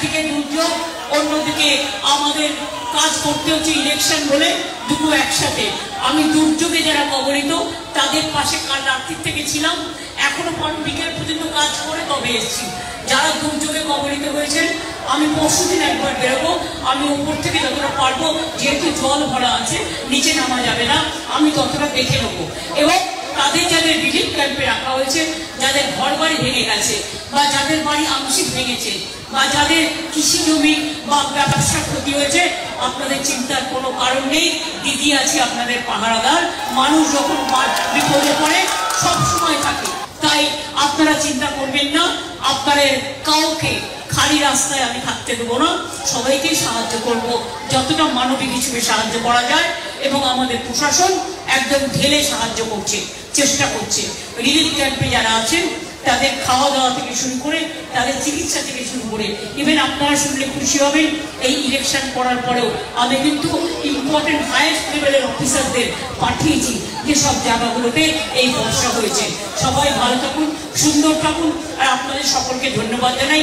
একদিকে দুর্যোগ, অন্যদিকে আমাদের কাজ করতে হচ্ছে ইলেকশন বলে, দুটো একসাথে। আমি দুর্যোগে যারা কবলিত তাদের পাশে কাল রাত্রির থেকে ছিলাম, এখনো বিকেল পর্যন্ত কাজ করে তবে এসেছি। যারা দুর্যোগে কবলিত হয়েছেন, আমি পরশুদিন একবার বেরোবো। আমি উপর থেকে যতটা পারবো, যেহেতু জল ভরা আছে নিচে নামা যাবে না, আমি ততটা দেখে নেবো। এবং তাদের যাদের রিলিফ ক্যাম্পে রাখা হয়েছে, যাদের ঘর বাড়ি ভেঙে গেছে বা যাদের বাড়ি আংশিক ভেঙেছে বা যাদের কৃষি জমি বা ব্যবসার ক্ষতি হয়েছে, আপনাদের চিন্তার কোনো কারণ নেই। দিদি আছে আপনাদের পাহারাদার। মানুষ যখন বিপদে পড়ে সবসময় থাকে, তাই আপনারা চিন্তা করবেন না। আপনাদের কাউকে খালি রাস্তায় আমি থাকতে দেবো না, সবাইকে সাহায্য করব যতটা মানবিক হিসেবে সাহায্য করা যায়। এবং আমাদের প্রশাসন একদম ঢেলে সাহায্য করছে, চেষ্টা করছে। রিলিফ ক্যাম্পে যারা আছেন তাদের খাওয়া দাওয়া থেকে শুরু করে তাদের চিকিৎসা থেকে শুরু করে, ইভেন আপনারা শুনলে খুশি হবেন, এই ইলেকশন করার পরেও আমি কিন্তু ইম্পর্টেন্ট হাইয়েস্ট লেভেলের অফিসারদের পাঠিয়েছি যেসব জায়গাগুলোতে এই বর্ষা হয়েছে। সবাই ভালো থাকুন, সুন্দর থাকুন, আর আপনাদের সকলকে ধন্যবাদ জানাই।